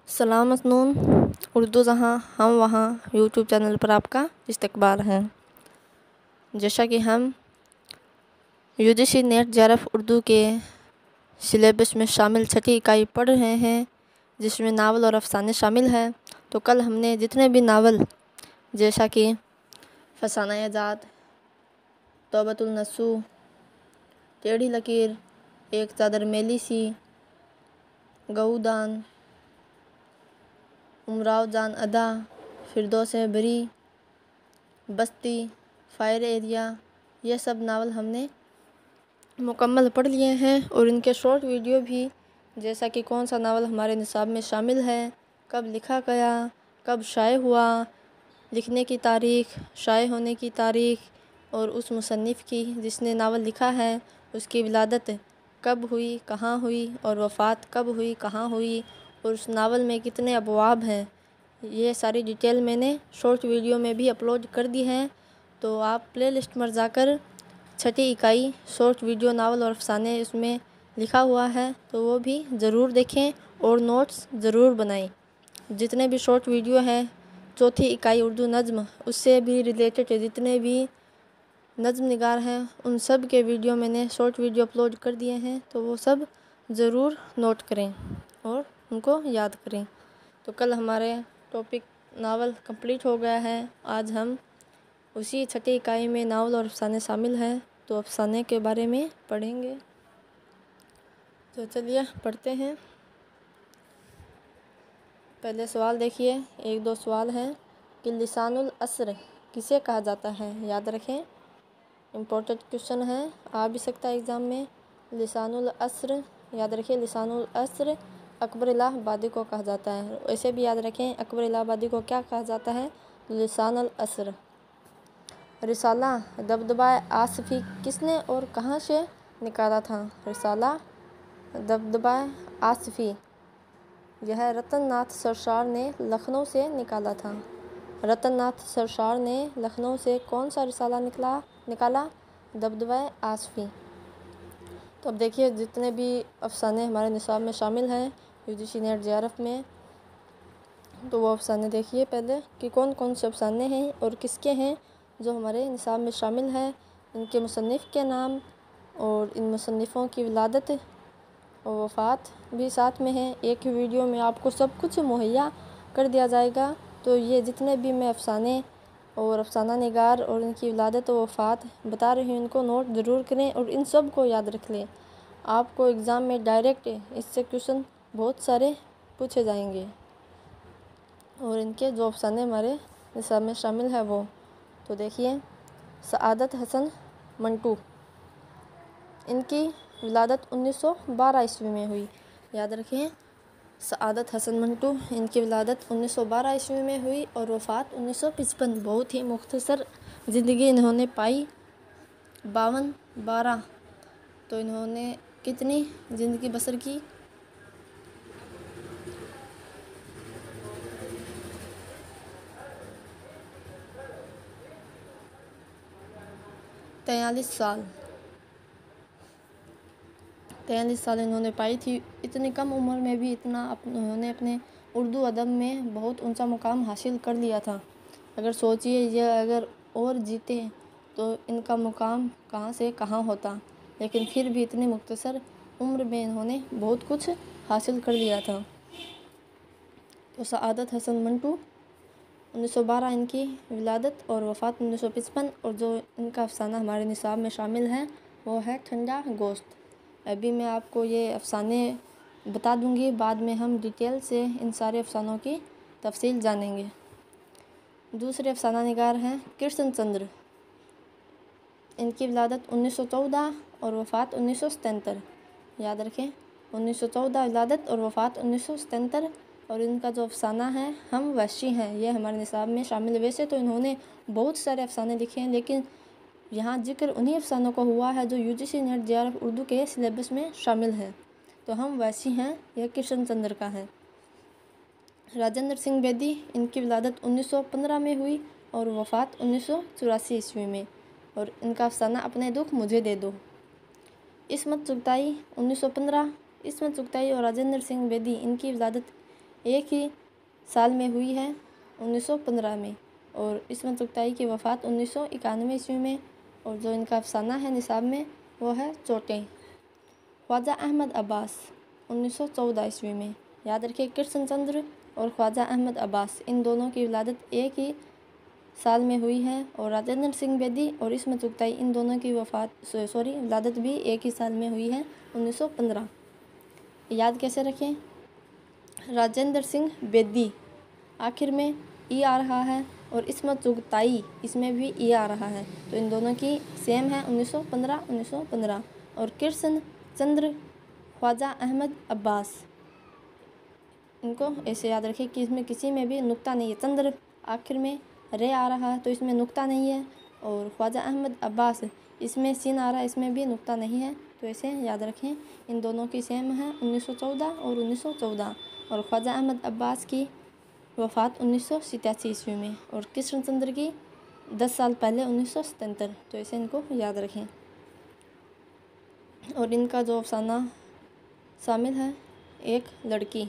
सलाम मसनून उर्दू जहाँ हम वहाँ यूट्यूब चैनल पर आपका इस्तकबाल है। जैसा कि हम यूजीसी नेट जेआरएफ उर्दू के सिलेबस में शामिल छठी इकाई पढ़ रहे हैं, जिसमें नावल और अफसाने शामिल हैं। तो कल हमने जितने भी नावल जैसा कि फसाना आज़ाद, तौबतुल नसूह, टेढ़ी लकीर, एक चादर मेली सी, गऊदान, उमराव जान अदा, फिरदौस बरी, बस्ती, फायर एरिया, ये सब नावल हमने मुकम्मल पढ़ लिए हैं। और इनके शॉर्ट वीडियो भी, जैसा कि कौन सा नावल हमारे निसाब में शामिल है, कब लिखा गया, कब शाये हुआ, लिखने की तारीख़, शाये होने की तारीख़ और उस मुसन्निफ़ की जिसने नावल लिखा है उसकी विलादत कब हुई, कहाँ हुई और वफ़ात कब हुई, कहाँ हुई और उस नावल में कितने अबवाब हैं, ये सारी डिटेल मैंने शॉर्ट वीडियो में भी अपलोड कर दी है। तो आप प्लेलिस्ट में जाकर छठी इकाई शॉर्ट वीडियो नावल और अफसाने उसमें लिखा हुआ है, तो वो भी ज़रूर देखें और नोट्स ज़रूर बनाएं। जितने भी शॉर्ट वीडियो हैं, चौथी इकाई उर्दू नज़्म, उससे भी रिलेटेड जितने भी नज़्म निगार हैं, उन सब के वीडियो मैंने शॉर्ट वीडियो अपलोड कर दिए हैं, तो वो सब ज़रूर नोट करें और उनको याद करें। तो कल हमारे टॉपिक नावल कंप्लीट हो गया है। आज हम उसी छठी इकाई में नावल और अफसाने शामिल हैं, तो अफसाने के बारे में पढ़ेंगे। तो चलिए पढ़ते हैं। पहले सवाल देखिए, एक दो सवाल हैं कि लिसानुल अस्र किसे कहा जाता है, याद रखें, इम्पोर्टेंट क्वेश्चन है, आ भी सकता है एग्ज़ाम में। लिसानुल अस्र याद रखिए, लिसानुल अस्र अकबर इलाहाबादी को कहा जाता है। ऐसे भी याद रखें, अकबर इलाहाबादी को क्या कहा जाता है, लिसानुल अस्र। रिसाला दबदबा आसफ़ी किसने और कहाँ से निकाला था? रिसाला दबदबा आसफ़ी यह रतन नाथ सरशार ने लखनऊ से निकाला था। रतन नाथ सरशार ने लखनऊ से कौन सा रिसाला निकाला? दबदबा आसफ़ी। तो अब देखिए, जितने भी अफसाने हमारे निसाब में शामिल हैं यूजीसी नेट जेआरएफ में, तो वो अफसाने देखिए पहले कि कौन कौन से अफसाने हैं और किसके हैं जो हमारे निसाब में शामिल हैं, इनके मुसन्निफ़ के नाम और इन मुसन्निफ़ों की विलादत और वफ़ात भी साथ में है। एक ही वीडियो में आपको सब कुछ मुहैया कर दिया जाएगा। तो ये जितने भी मैं अफसाने और अफसाना निगार और इनकी विलादत और वफ़ात बता रही हूँ, इनको नोट ज़रूर करें और इन सब को याद रख लें। आपको एग्ज़ाम में डायरेक्ट इससे क्वेश्चन बहुत सारे पूछे जाएंगे और इनके जो अफसाने हमारे निसाब में शामिल है वो, तो देखिए, सआदत हसन मंटू, इनकी विलादत 1912 ईस्वी में हुई। याद रखें, सआदत हसन मंटू, इनकी विलादत 1912 ईस्वी में हुई और वफ़ात 1955। बहुत ही मुख्तसर ज़िंदगी इन्होंने पाई, 52-12। तो इन्होंने कितनी ज़िंदगी बसर की? 43 साल। 43 साल इन्होंने पाई थी। इतनी कम उम्र में भी इन्होंने अपने उर्दू अदब में बहुत ऊंचा मुकाम हासिल कर लिया था। अगर सोचिए, ये अगर और जीते तो इनका मुकाम कहाँ से कहाँ होता, लेकिन फिर भी इतनी मुख्तसर उम्र में इन्होंने बहुत कुछ हासिल कर लिया था। तो सआदत हसन मंटू 1912 इनकी विलादत और वफ़ात 1955। और जो इनका अफसाना हमारे निसाब में शामिल है वो है ठंडा गोश्त। अभी मैं आपको ये अफसाने बता दूंगी, बाद में हम डिटेल से इन सारे अफसानों की तफसील जानेंगे। दूसरे अफसाना निगार हैं कृष्ण चंद्र, इनकी विलादत 1914 और वफ़ात 1977। याद रखें, 1914 विलादत और वफ़ात 1977। और इनका जो अफसाना है हम वहशी हैं, ये हमारे निसाब में शामिल है। वैसे तो इन्होंने बहुत सारे अफसाने लिखे हैं, लेकिन यहाँ जिक्र उन्हीं अफसानों का हुआ है जो यूजीसी नेट जेआरएफ उर्दू के सिलेबस में शामिल है। तो हम वहशी हैं, यह कृष्ण चंद्र का है। राजेंद्र सिंह बेदी, इनकी विलादत 1915 में हुई और वफ़ात 1984 ईस्वी में। और इनका अफसाना अपने दुख मुझे दे दो। इस्मत चुगताई 1915। इस्मत चुगताई और राजेंद्र सिंह बेदी, इनकी विलादत एक ही साल में हुई है 1915 में, और इस्मत चुगताई की वफ़ात 1991 ईस्वी में। और जो इनका अफसाना है निसाब में वो है चोटें। ख्वाजा अहमद अब्बास 1914 ईस्वी में। याद रखिए, कृष्ण चंद्र और ख्वाजा अहमद अब्बास इन दोनों की विलादत एक ही साल में हुई है। और राजेंद्र सिंह बेदी और इस्मत चुगताई इन दोनों की विलादत भी एक ही साल में हुई है 1915। याद कैसे रखें? राजेंद्र सिंह बेदी आखिर में ई आ रहा है, और इस्मत चुगताई इसमें भी ई आ रहा है, तो इन दोनों की सेम है 1915। और कृष्ण चंद्र ख्वाजा अहमद अब्बास, इनको ऐसे याद रखें कि इसमें किसी में भी नुक्ता नहीं है। चंद्र आखिर में रे आ रहा है तो इसमें नुक्ता नहीं है, और ख्वाजा अहमद अब्बास इसमें सीन आ रहा है, इसमें भी नुक्ता नहीं है। तो ऐसे याद रखें, इन दोनों की सेम है 1914 और 1914। और ख्वाजा अहमद अब्बास की वफ़ात 1987 ईस्वी में, और कृष्ण चंद्र की 10 साल पहले 1977। तो ऐसे इनको याद रखें। और इनका जो अफसाना शामिल है, एक लड़की।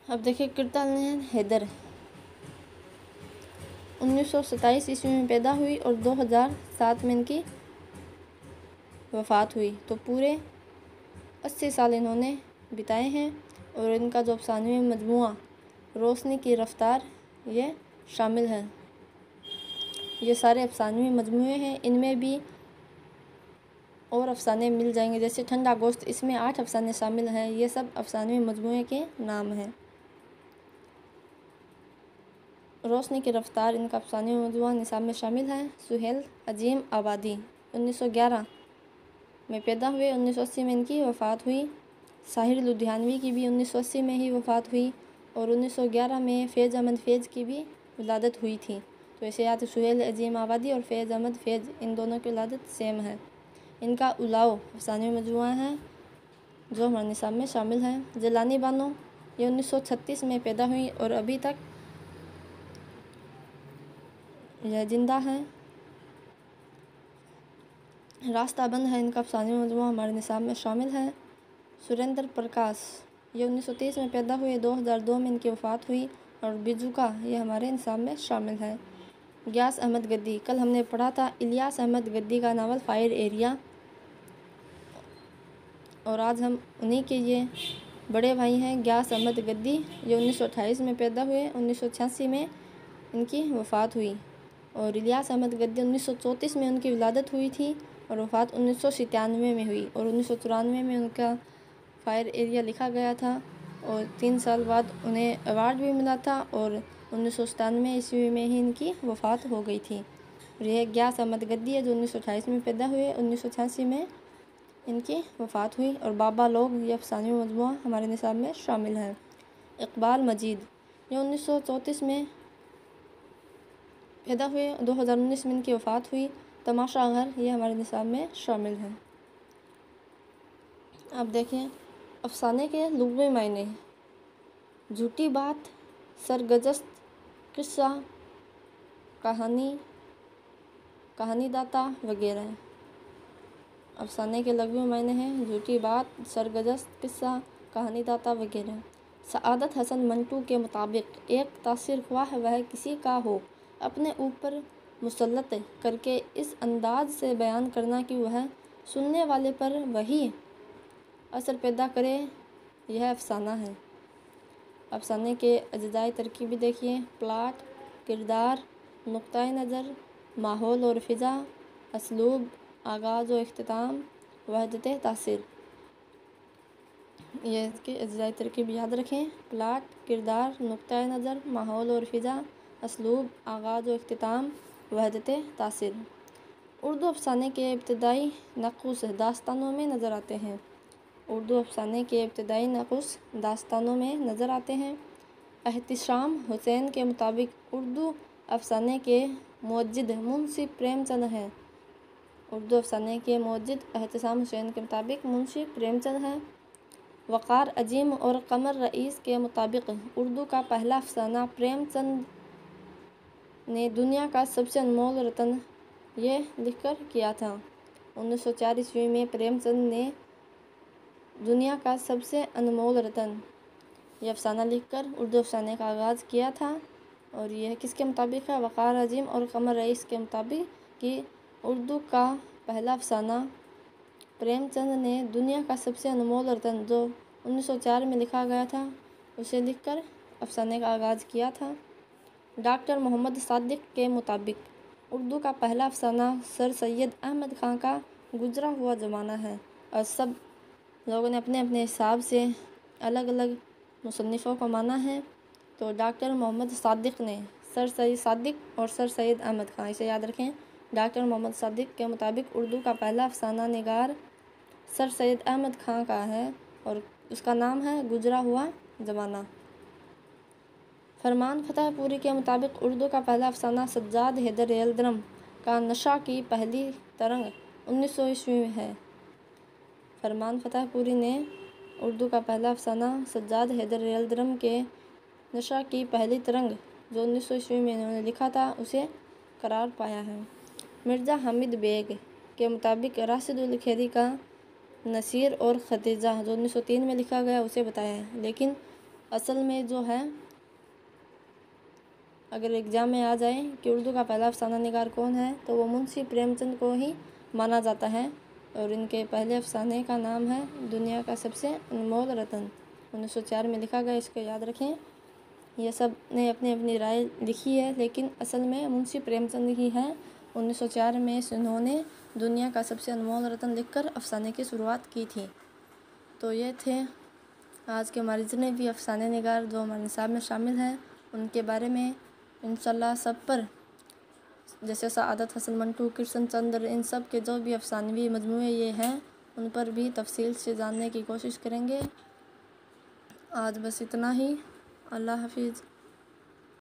अब देखिए, किरतान हैदर 1927 ईस्वी में पैदा हुई और 2007 में इनकी वफ़ात हुई। तो पूरे 80 साल इन्होंने बिताए हैं। और इनका जो अफसानवी मजमुआ रोशनी की रफ्तार ये शामिल है। ये सारे अफसानवी मजमुए हैं, इनमें भी और अफसाने मिल जाएंगे, जैसे ठंडा गोश्त, इसमें 8 अफसाने शामिल हैं। ये सब अफसानवी मजमुए के नाम हैं। रोशनी की रफ्तार इनका अफसानवी मजमुआ निसाब में शामिल है। सुहेल अजीम आबादी 1911 में पैदा हुए, 1980 में इनकी वफ़ात हुई। साहिर लुधियानवी की भी 1980 में ही वफ़ात हुई, और 1911 में फ़ैज़ अहमद फ़ैज़ की भी विलादत हुई थी। तो ऐसे याद, सुहेल अजीम आबादी और फ़ैज़ अहमद फ़ैज़ इन दोनों की विलादत सेम है। इनका उलाओ अफसानवी मजमुआ है जो हमारे निसाब में शामिल है। जिलानी बानो ये 1936 में पैदा हुई और अभी तक यह जिंदा है। रास्ताबंद है इनका अफसानवी मजमुआ हमारे निसाब में शामिल है। सुरेंद्र प्रकाश ये 1930 में पैदा हुए, 2002 में इनकी वफ़ात हुई। और बिजुका ये हमारे निसाब में शामिल है। गियास अहमद गद्दी, कल हमने पढ़ा था इलियास अहमद गद्दी का नावल फायर एरिया, और आज हम उन्हीं के ये बड़े भाई हैं गियास अहमद गद्दी। ये 1928 में पैदा हुए, 1986 में इनकी वफ़ात हुई। और इलियास अहमद गद्दी 1934 में उनकी विलादत हुई थी, और वफ़ात 1997 में हुई। और 1994 में उनका फायर एरिया लिखा गया था, और 3 साल बाद उन्हें अवार्ड भी मिला था, और 1997 ईस्वी में ही इनकी वफ़ात हो गई थी। और यह गियास अहमद गद्दी है जो 1928 में पैदा हुए, 1986 में इनकी वफ़ात हुई। और बाबा लोग ये अफसानवी मजमुआ हमारे निसाब में शामिल है। इकबाल मजीद ये 1934 में पैदा हुए, 2019 में इनकी वफ़ात हुई। तमाशा घर ये हमारे निसाब में शामिल है। अब देखें अफसाने के लुग़वी मायने। झूठी बात, सरगजश्त, किस्सा, कहानीदाता वगैरह। अफसाने के लुग़वी मायने हैं झूठी बात, सरगजश्त, किस्सा, कहानीदाता वगैरह। सआदत हसन मंटू के मुताबिक एक तासीर ख्वाह वह किसी का हो अपने ऊपर मुसल्लत करके इस अंदाज से बयान करना कि वह सुनने वाले पर वही असर पैदा करे, यह अफसाना है। अफसाने के अज्जाए तरकीबी देखिए, प्लाट, किरदार, नुक्ताए नज़र, माहौल और फ़िज़ा, असलूब, आगाज़ व इख्तिताम, वहदत तासीर। ये इसके अज्जाए तरकीब याद रखें, प्लाट, किरदार, नुक्ताए नज़र, माहौल और फ़िज़ा, असलूब, आगाज़ व इख्तिताम, वहदत तासीर। उर्दू अफसाने के इब्तदाई नक़ूस दास्तानों में नज़र आते हैं। उर्दू अफसाने के इब्तदाई नक़ूस दास्तानों में नज़र आते हैं। एहतिशाम हुसैन के मुताबिक उर्दू अफसाने के मुवज्जिद मुंशी प्रेमचंद हैं। उर्दू अफसाने के मुवज्जिद एहतिशाम हुसैन के मुताबिक मुंशी प्रेमचंद हैं। वक़ार अजीम और कमर रईस के मुताबिक उर्दू का पहला अफसाना प्रेमचंद ने दुनिया का सबसे अनमोल रतन ये लिखकर किया था। 1904 ईस्वी में प्रेमचंद ने दुनिया का सबसे अनमोल रतन ये अफसाना लिखकर उर्दू अफसाने का आगाज़ किया था। और यह किसके मुताबिक है? वक़ार अज़ीम और कमर रईस के मुताबिक कि उर्दू का पहला अफसाना प्रेमचंद ने दुनिया का सबसे अनमोल रतन जो 1904 में लिखा गया था उसे लिखकर अफसाने का आगाज़ किया था। डॉक्टर मोहम्मद सादिक के मुताबिक उर्दू का पहला अफसाना सर सैयद अहमद ख़ान का गुजरा हुआ ज़माना है। और सब लोगों ने अपने अपने हिसाब से अलग अलग मुसन्निफ़ों को माना है। तो डॉक्टर मोहम्मद सादिक ने सर सैयद सादिक और सर सैयद अहमद ख़ान, इसे याद रखें। डॉक्टर मोहम्मद सादिक के मुताबिक उर्दू का पहला अफसाना निगार सर सैयद अहमद ख़ान का है और उसका नाम है गुजरा हुआ ज़माना। फरमान फतेहपुरी के मुताबिक उर्दू का पहला अफसाना सज्जाद हैदर यलदरम का नशा की पहली तरंग 1900 ईस्वी में है। फरमान फतेहपुरी ने उर्दू का पहला अफसाना सज्जाद हैदर यलदरम के नशा की पहली तरंग जो 1900 ईस्वी में इन्होंने लिखा था उसे करार पाया है। मिर्ज़ा हामिद बेग के मुताबिक राशिद उल खेरी का नसीर और खतीजा जो 1903 में लिखा गया उसे बताया है। लेकिन असल में जो है, अगर एग्ज़ाम में आ जाए कि उर्दू का पहला अफसाना निगार कौन है तो वो मुंशी प्रेमचंद को ही माना जाता है। और इनके पहले अफसाने का नाम है दुनिया का सबसे अनमोल रतन, 1904 में लिखा गया, इसको याद रखें। ये सब ने अपनी अपनी राय लिखी है लेकिन असल में मुंशी प्रेमचंद ही है। 1904 में इन्होंने दुनिया का सबसे अनमोल रतन लिखकर अफसाने की शुरुआत की थी। तो ये थे आज के हमारे जितने भी अफसाने निगार जो हमारे निसाब में शामिल हैं उनके बारे में इंशाल्लाह सब पर, जैसे सआदत हसन मंटू, कृष्ण चंद्र, इन सब के जो भी अफसानवी मजमूए ये हैं उन पर भी तफसील से जानने की कोशिश करेंगे। आज बस इतना ही। अल्लाह हाफिज़।